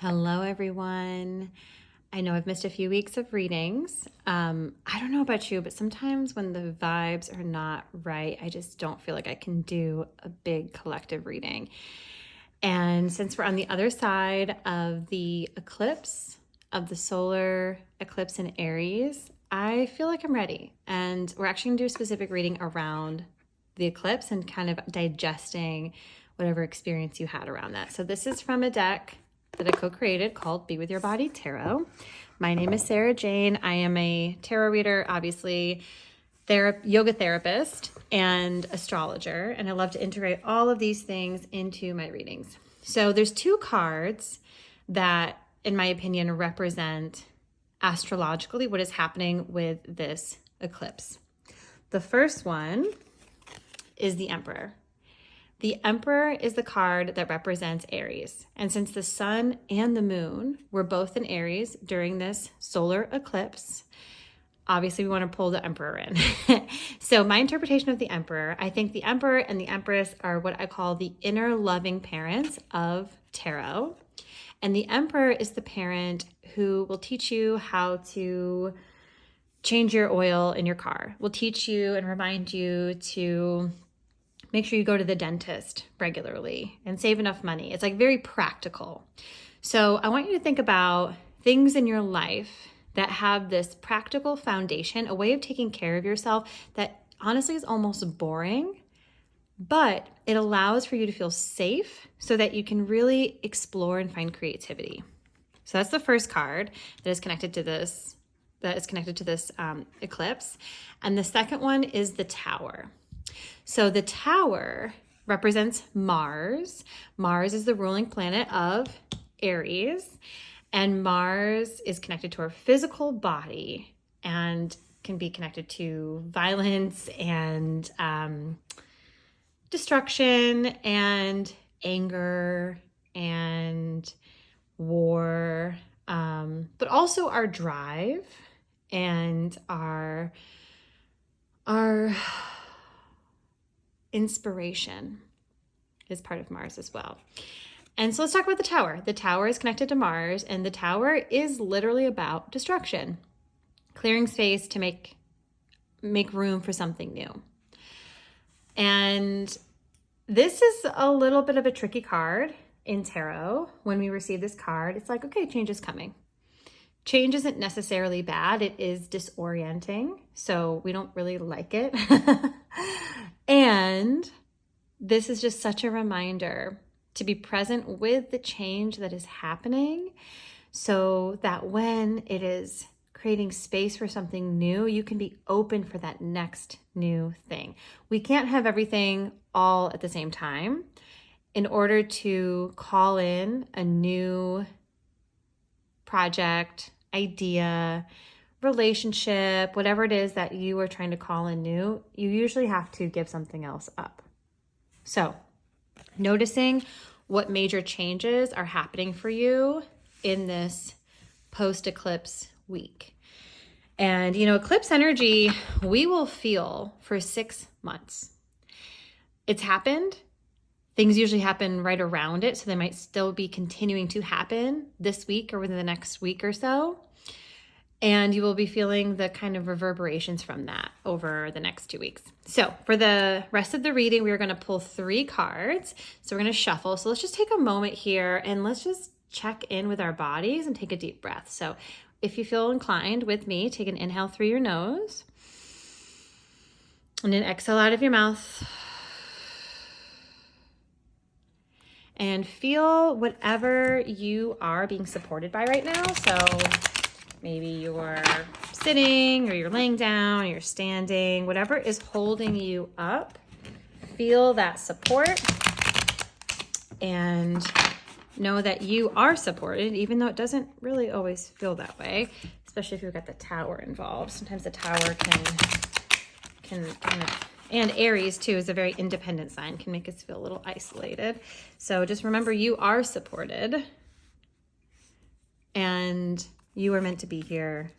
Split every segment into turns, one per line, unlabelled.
Hello, everyone. I know I've missed a few weeks of readings. I don't know about you, but sometimes when the vibes are not right, I just don't feel like I can do a big collective reading. And since we're on the other side of the eclipse, of the solar eclipse in Aries, I feel like I'm ready. And we're actually going to do a specific reading around the eclipse and kind of digesting whatever experience you had around that. So this is from a deck that I co-created called Be With Your Body Tarot. My name is Sarah Jane. I am a tarot reader, obviously, yoga therapist, and astrologer, and I love to integrate all of these things into my readings. So there's two cards that, in my opinion, represent astrologically what is happening with this eclipse. The first one is the Emperor. The Emperor is the card that represents Aries. And since the sun and the moon were both in Aries during this solar eclipse, obviously we want to pull the Emperor in. So my interpretation of the Emperor, I think the Emperor and the Empress are what I call the inner loving parents of tarot. And the Emperor is the parent who will teach you how to change your oil in your car, will teach you and remind you to make sure you go to the dentist regularly and save enough money. It's like very practical. So I want you to think about things in your life that have this practical foundation, a way of taking care of yourself that honestly is almost boring, but it allows for you to feel safe so that you can really explore and find creativity. So that's the first card that is connected to this, eclipse. And the second one is the Tower. So the Tower represents Mars. Mars is the ruling planet of Aries, and Mars is connected to our physical body and can be connected to violence and destruction and anger and war, but also our drive and our inspiration is part of Mars as well. And so let's talk about the Tower. The Tower is connected to Mars, and the Tower is literally about destruction, clearing space to make room for something new. And this is a little bit of a tricky card in tarot. When we receive this card, it's like, okay, change is coming. Change isn't necessarily bad. It is disorienting, so we don't really like it. And this is just such a reminder to be present with the change that is happening so that when it is creating space for something new, you can be open for that next new thing. We can't have everything all at the same time. In order to call in a new project, idea, relationship, whatever it is that you are trying to call in new, you usually have to give something else up. So noticing what major changes are happening for you in this post-eclipse week. And, eclipse energy, we will feel for 6 months. It's happened. Things usually happen right around it, so they might still be continuing to happen this week or within the next week or so. And you will be feeling the kind of reverberations from that over the next 2 weeks. So for the rest of the reading, we are going to pull 3 cards. So we're going to shuffle. So let's just take a moment here and let's just check in with our bodies and take a deep breath. So if you feel inclined with me, take an inhale through your nose and an exhale out of your mouth. And feel whatever you are being supported by right now. So maybe you're sitting or you're laying down or you're standing, whatever is holding you up, feel that support and know that you are supported, even though it doesn't really always feel that way, especially if you've got the Tower involved. Sometimes the Tower can kind of, and Aries too is a very independent sign, can make us feel a little isolated. So just remember you are supported and you are meant to be here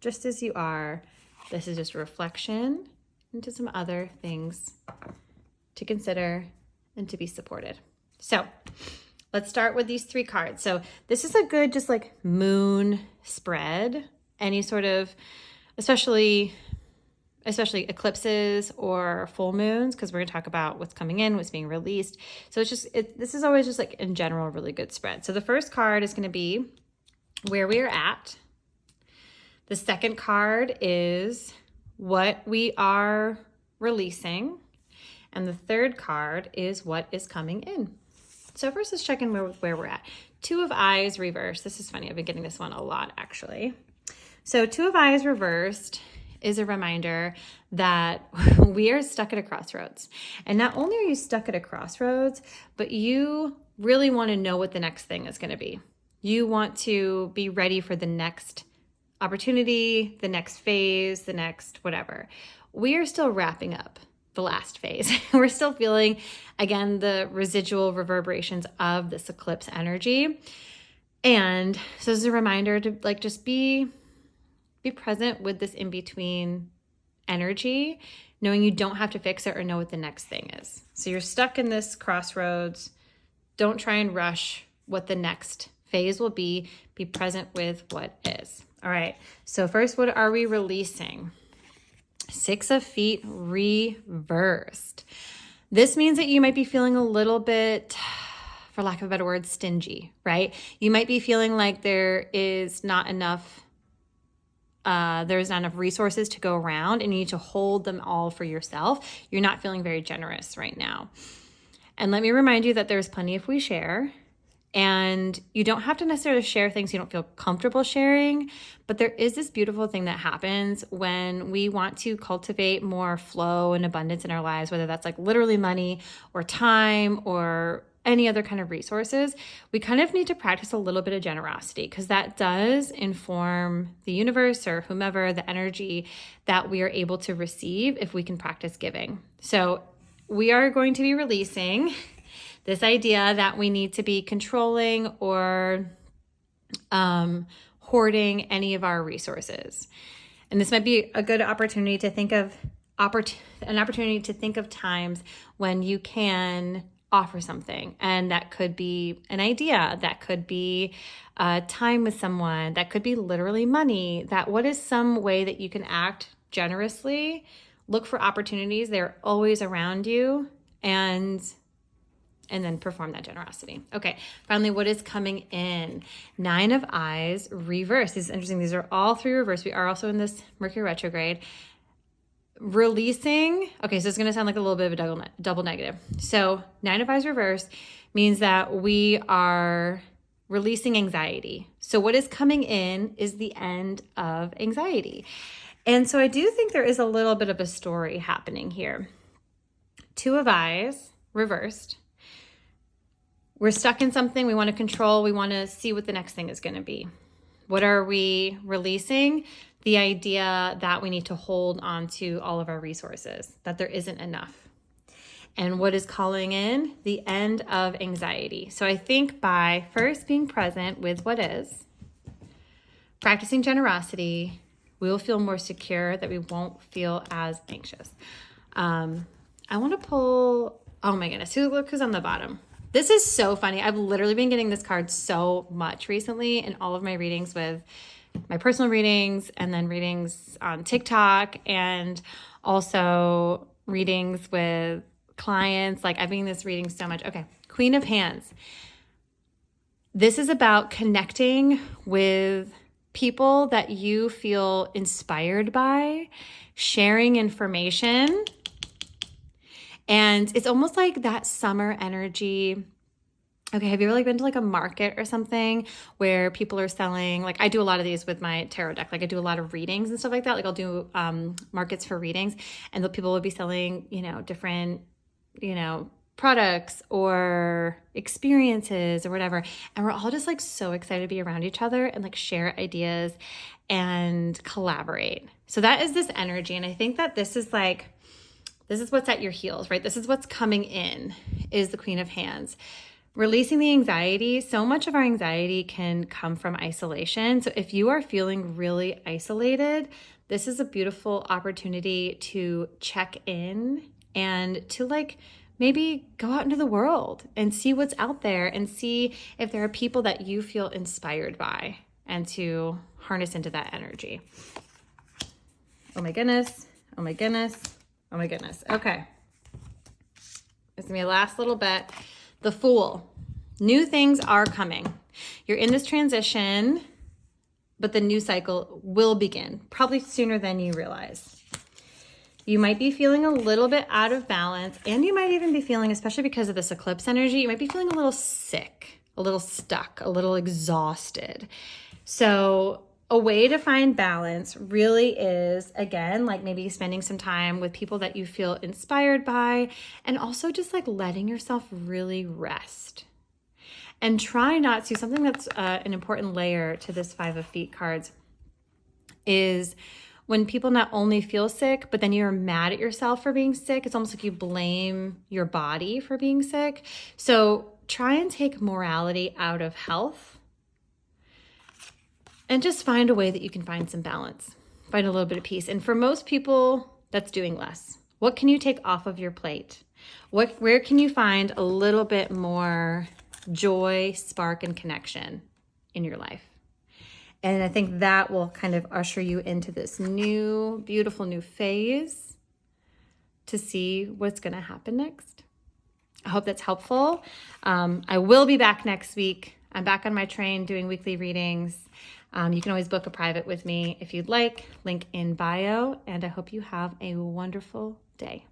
just as you are. This is just a reflection into some other things to consider and to be supported. So let's start with these 3 cards. So this is a good just like moon spread, any sort of, especially eclipses or full moons, because we're going to talk about what's coming in, what's being released. So it's just, this is always just like in general, really good spread. So the first card is going to be where we are at. The second card is what we are releasing. And the third card is what is coming in. So first let's check in where we're at. 2 of Eyes reversed. This is funny. I've been getting this one a lot actually. So 2 of Eyes reversed is a reminder that we are stuck at a crossroads. And not only are you stuck at a crossroads, but you really want to know what the next thing is going to be. You want to be ready for the next opportunity, the next phase, the next whatever. We are still wrapping up the last phase. We're still feeling, again, the residual reverberations of this eclipse energy. And so this is a reminder to like just be present with this in-between energy, knowing you don't have to fix it or know what the next thing is. So you're stuck in this crossroads. Don't try and rush what the next phase will be. Be present with what is. All right. So first, what are we releasing? 6 of Feet reversed. This means that you might be feeling a little bit, for lack of a better word, stingy, right? You might be feeling like there's not enough resources to go around and you need to hold them all for yourself. You're not feeling very generous right now. And let me remind you that there's plenty if we share. And you don't have to necessarily share things you don't feel comfortable sharing, but there is this beautiful thing that happens when we want to cultivate more flow and abundance in our lives, whether that's like literally money or time or any other kind of resources. We kind of need to practice a little bit of generosity because that does inform the universe or whomever, the energy that we are able to receive if we can practice giving. So we are going to be releasing this idea that we need to be controlling or hoarding any of our resources. And this might be a good opportunity to think of times when you can offer something. And that could be an idea, that could be time with someone, that could be literally money. That what is some way that you can act generously? Look for opportunities. They're always around you. And then perform that generosity. Okay, finally, what is coming in? 9 of Eyes reverse. This is interesting. These are all 3 reverse. We are also in this Mercury retrograde. Releasing, okay, so it's going to sound like a little bit of a double negative. So 9 of Eyes reverse means that we are releasing anxiety. So what is coming in is the end of anxiety. And so I do think there is a little bit of a story happening here. 2 of Eyes reversed. We're stuck in something we want to control. We want to see what the next thing is going to be. What are we releasing? The idea that we need to hold on to all of our resources, that there isn't enough. And what is calling in? The end of anxiety. So I think by first being present with what is, practicing generosity, we will feel more secure, that we won't feel as anxious. I want to pull, oh my goodness, look who's on the bottom. This is so funny. I've literally been getting this card so much recently in all of my readings, with my personal readings and then readings on TikTok and also readings with clients. Like I've been in this reading so much. Okay, Queen of Hands. This is about connecting with people that you feel inspired by, sharing information. And it's almost like that summer energy. Okay, have you ever been to like a market or something where people are selling, like I do a lot of these with my tarot deck, like I do a lot of readings and stuff like that. Like I'll do markets for readings, and the people will be selling, different, products or experiences or whatever. And we're all just like so excited to be around each other and like share ideas and collaborate. So that is this energy. And I think that this is what's at your heels, right? This is what's coming in, is the Queen of Hands. Releasing the anxiety. So much of our anxiety can come from isolation. So if you are feeling really isolated, this is a beautiful opportunity to check in and to like maybe go out into the world and see what's out there and see if there are people that you feel inspired by and to harness into that energy. Oh my goodness. Oh my goodness. Oh my goodness. Okay. It's gonna be a last little bit. The Fool. New things are coming. You're in this transition, but the new cycle will begin, probably sooner than you realize. You might be feeling a little bit out of balance, and you might even be feeling, especially because of this eclipse energy, you might be feeling a little sick, a little stuck, a little exhausted. So a way to find balance really is, again, like maybe spending some time with people that you feel inspired by, and also just like letting yourself really rest. And try not to, something that's an important layer to this Five of Feet cards is when people not only feel sick, but then you're mad at yourself for being sick. It's almost like you blame your body for being sick. So try and take morality out of health and just find a way that you can find some balance, find a little bit of peace. And for most people, that's doing less. What can you take off of your plate? Where can you find a little bit more joy, spark, and connection in your life? And I think that will kind of usher you into this new, beautiful new phase to see what's going to happen next. I hope that's helpful. I will be back next week. I'm back on my train doing weekly readings. You can always book a private with me if you'd like. Link in bio. And I hope you have a wonderful day.